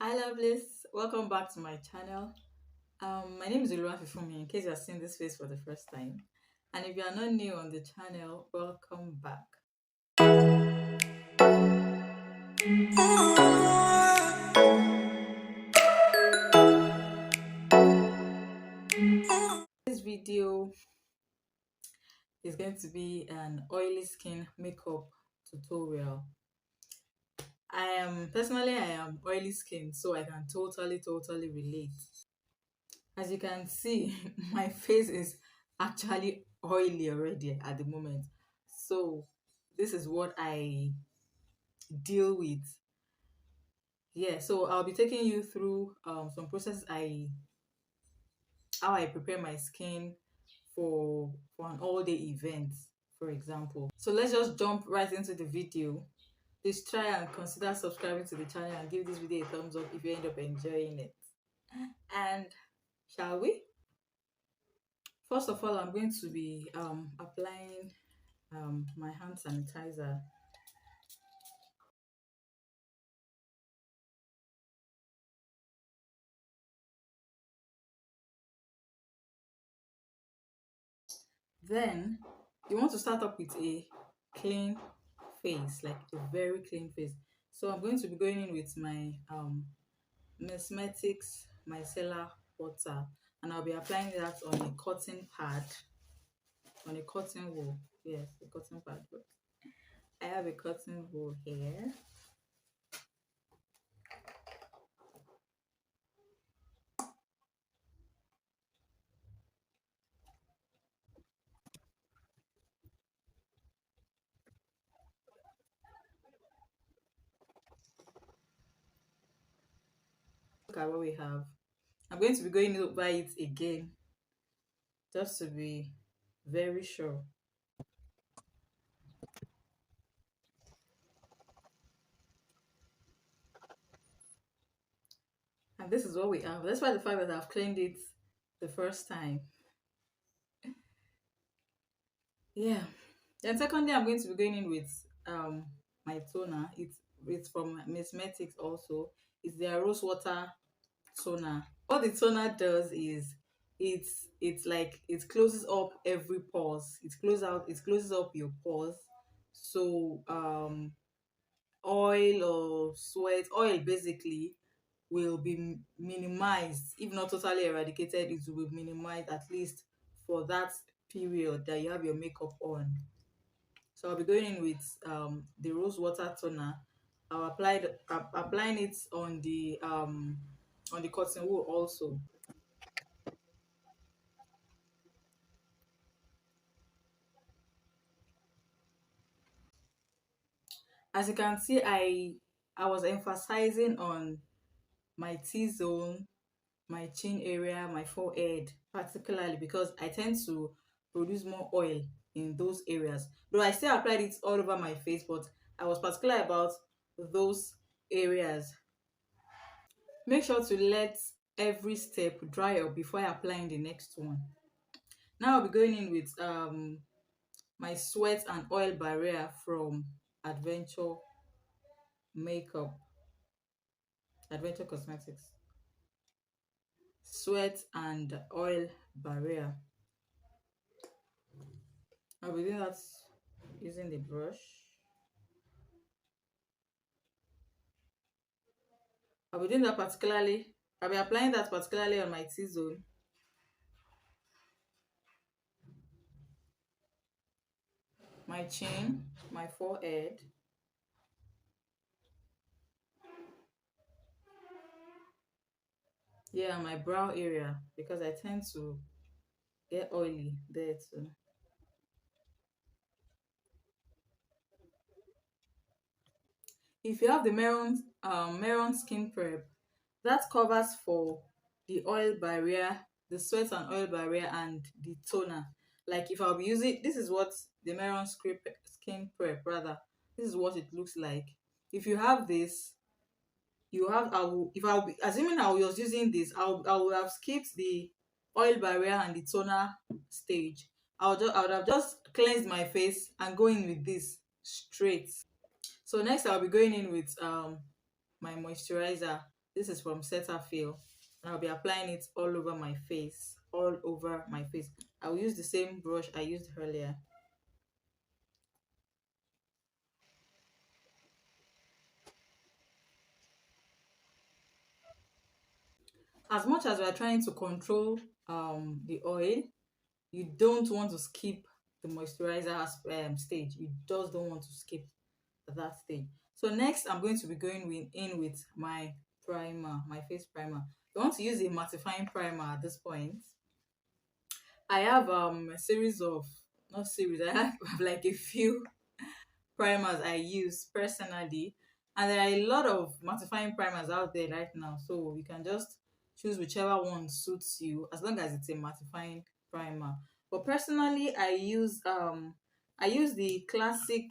Hi lovelies, welcome back to my channel. My name is Fifumi in case you are seeing this face for the first time. And if you are not new on the channel, welcome back. This video is going to be an oily skin makeup tutorial. I am oily skin, so I can totally relate. As you can see, my face is actually oily already at the moment. So this is what I deal with. Yeah, so I'll be taking you through some process I how I prepare my skin for an all-day event, for example. So let's just jump right into the video. Please try and consider subscribing to the channel and give this video a thumbs up if you end up enjoying it. And shall we? First of all, I'm going to be applying my hand sanitizer. Then you want to start up with a clean face, like a very clean face. So I'm going to be going in with my Mesmetics micellar water, and I'll be applying that on a cotton pad, on a cotton wool. Yes, a cotton pad. But I have a cotton wool here. Look at what we have. I'm going to be going over it again just to be very sure. And this is what we have. Despite the fact that I've cleaned it the first time. Yeah. Then secondly, I'm going to be going in with my toner. It's from Mesmetics also. It's their rose water toner. What the toner does is it's like it closes up every pores. It closes up your pores. So oil or sweat, oil basically will be minimized, if not totally eradicated. It will be minimized at least for that period that you have your makeup on. So I'll be going in with the rose water toner. Applying it on the cotton wool also. As you can see, I was emphasizing on my T-zone, my chin area, my forehead, particularly because I tend to produce more oil in those areas. Though I still applied it all over my face, but I was particular about those areas. Make sure to let every step dry up before applying the next one. Now I'll be going in with my sweat and oil barrier from Adventure Makeup, Adventure Cosmetics. Sweat and oil barrier. I'll be doing that using the brush. I'll be doing that particularly, I'll be applying that particularly on my T-zone. My chin, my forehead. Yeah, my brow area because I tend to get oily there too. If you have the Meron skin prep, that covers for the oil barrier, the sweat and oil barrier, and the toner. Like if I'll be using, this is what the skin prep rather. This is what it looks like. If you have this, you have I will if I'll be assuming I was using this, I would have skipped the oil barrier and the toner stage. I would have just cleansed my face and going with this straight. So next I'll be going in with my moisturizer. This is from Cetaphil, and I'll be applying it all over my face, all over my face. I will use the same brush I used earlier. As much as we are trying to control the oil, you don't want to skip the stage. You just don't want to skip that stage. So next, I'm going to be going in with my primer, my face primer. You want to use a mattifying primer at this point. I have a series of, not series, I have like a few primers I use personally, and there are a lot of mattifying primers out there right now, so you can just choose whichever one suits you as long as it's a mattifying primer. But personally, I use the classic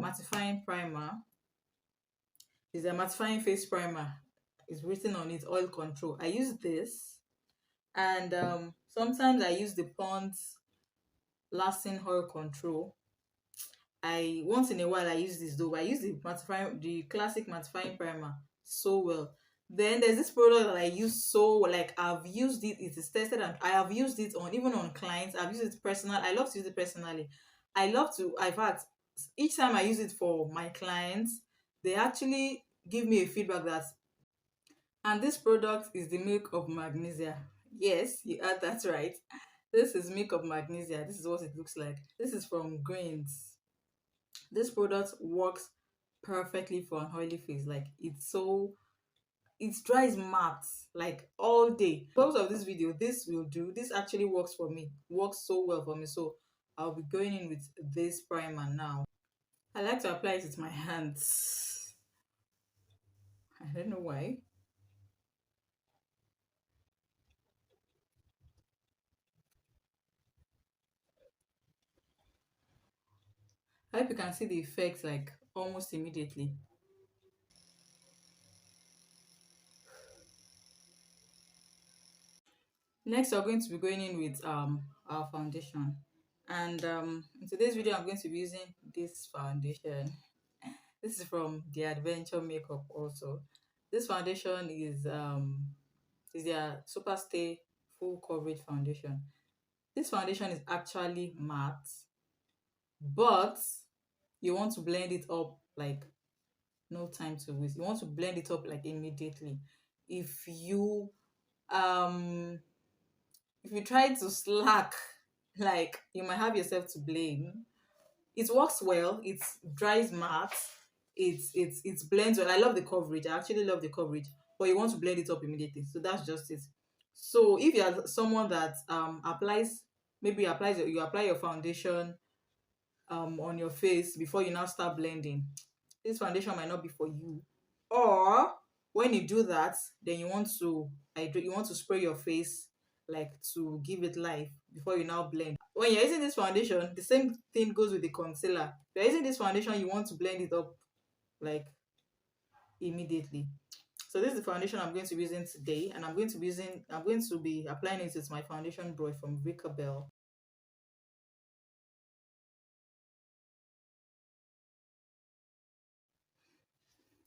mattifying primer. It's a mattifying face primer. It's written on it, oil control. I use this, and sometimes I use the Pond's lasting oil control. I once in a while I use this though. I use the classic mattifying primer so well. Then there's this product that I use, so like I've used it, it is tested, and I have used it on, even on clients. I've used it personal. I love to use it personally. I love to, in fact, each time I use it for my clients, they actually give me a feedback that, and this product is the milk of magnesia. Yes, you heard that right. This is milk of magnesia. This is what it looks like. This is from Grains. This product works perfectly for an oily face. Like, it dries matte like all day. Because of this video, this actually works for me, works so well for me. So I'll be going in with this primer now. I like to apply it with my hands. I don't know why. I hope you can see the effect like almost immediately. Next, we're going to be going in with our foundation. And in today's video, I'm going to be using this foundation. This is from the Adventure Makeup also. This foundation is their Super Stay Full Coverage Foundation. This foundation is actually matte, but you want to blend it up like no time to waste. You want to blend it up like immediately. If you um if you try to slack, like, you might have yourself to blame. It works well, it dries matte, it blends well. I love the coverage, I actually love the coverage, but you want to blend it up immediately, so that's just it. So if you are someone that applies, maybe you apply your foundation on your face before you now start blending, this foundation might not be for you. Or when you do that, then you want to spray your face, like, to give it life before you now blend. When you're using this foundation, the same thing goes with the concealer. If you're using this foundation, you want to blend it up like immediately. So this is the foundation I'm going to be using today, and I'm going to be applying it with my foundation brush from Rika Bell.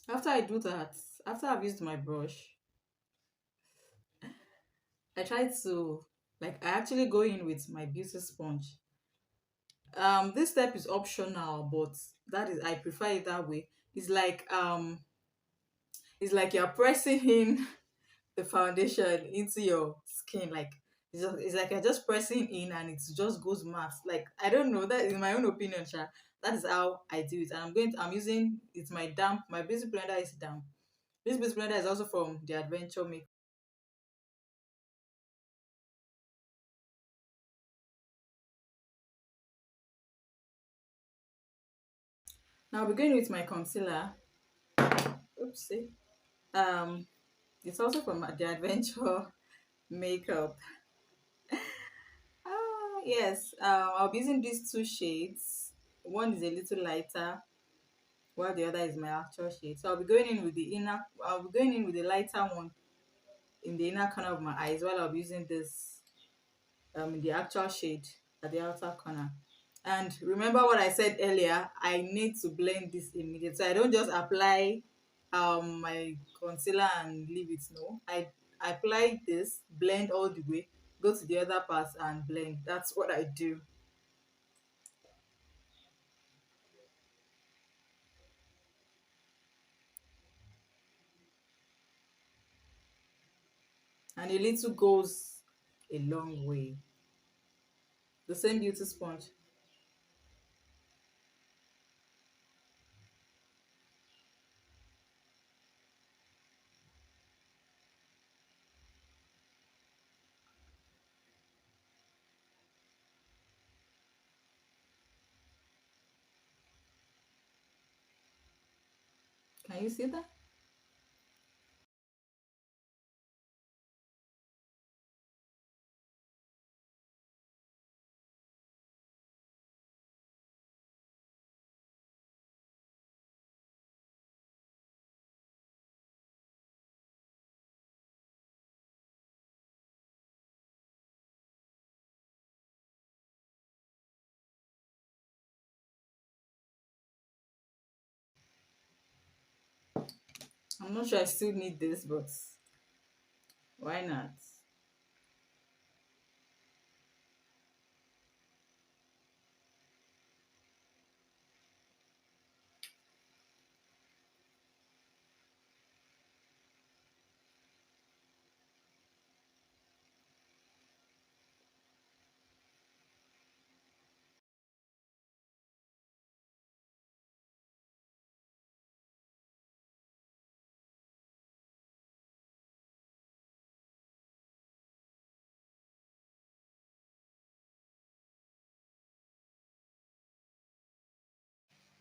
After I do that, after I've used my brush, I try to, like, I actually go in with my beauty sponge. This step is optional, but that is, I prefer it that way. It's like you're pressing in the foundation into your skin, like, it's like you're just pressing in and it just goes matte. Like, I don't know, that is my own opinion, sha. That is how I do it. And I'm using, it's my damp, my beauty blender is damp. This beauty blender is also from the Adventure Make. Now I'll be going with my concealer. Oopsie. um it's also from the Adventure Makeup. Yes, I'll be using these two shades. One is a little lighter, while the other is my actual shade. So I'll be going in with the lighter one in the inner corner of my eyes, while I'll be using this in the actual shade at the outer corner. And remember what I said earlier, I need to blend this immediately. So I don't just apply my concealer and leave it. No, I apply this, blend all the way, go to the other part and blend. That's what I do. And a little goes a long way. The same beauty sponge. Can you see that? I'm not sure I still need this, but why not?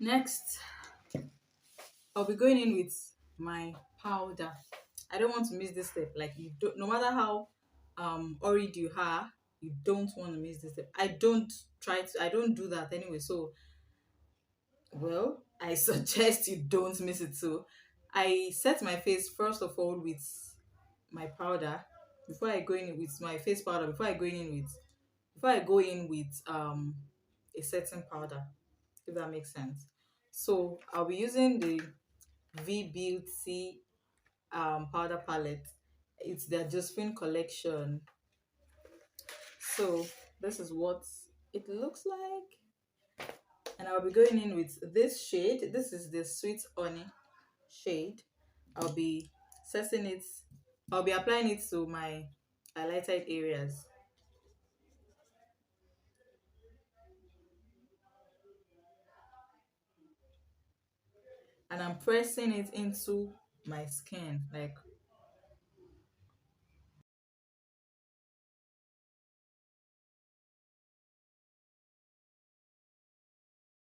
Next, I'll be going in with my powder. I don't want to miss this step. Like you don't, no matter how worried you are, you don't want to miss this step. I don't do that anyway. So well, I suggest you don't miss it. So I set my face first of all with my powder before I go in with my face powder before I go in with a setting powder, if that makes sense. So I'll be using the V Beauty powder palette. It's their Josephine collection. So this is what it looks like. And I'll be going in with this shade. This is the Sweet Honey shade. I'll be setting it, I'll be applying it to my highlighted areas. And I'm pressing it into my skin. Like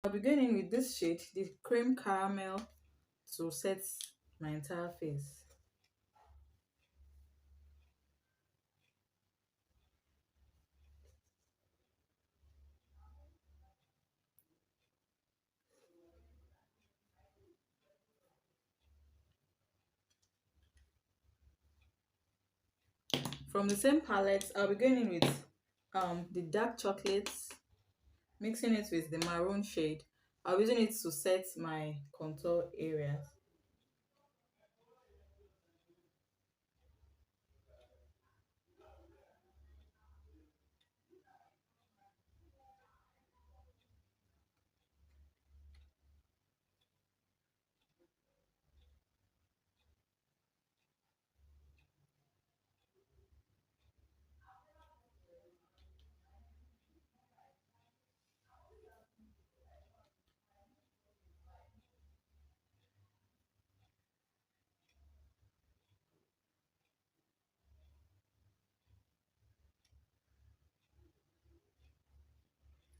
I'll be going in with this shade, the cream caramel, to set my entire face. From the same palette, I'll be going in with the dark chocolates, mixing it with the maroon shade. I'll be using it to set my contour areas.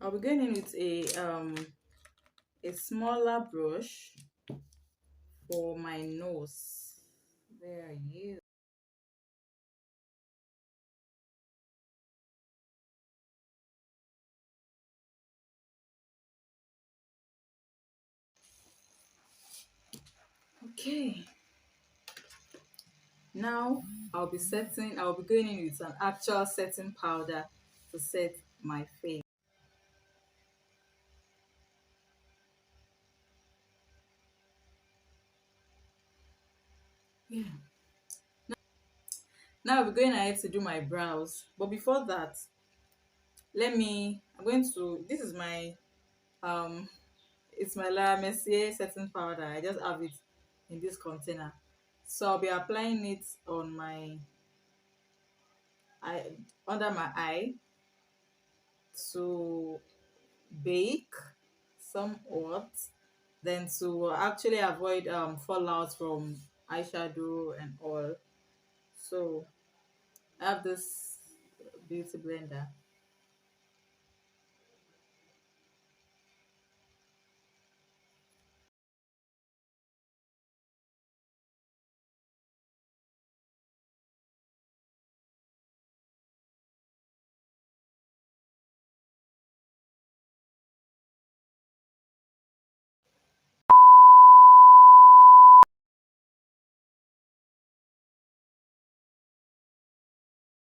I'll be going in with a smaller brush for my nose. Where are you? Okay. Now I'll be going in with an actual setting powder to set my face. Now we're going ahead to do my brows. But before that, I'm going to, this is my, um, it's my La Mercier setting powder. I just have it in this container. So I'll be applying it on my eye, under my eye to bake somewhat, then to actually avoid fallout from eyeshadow and all. So I have this beauty blender.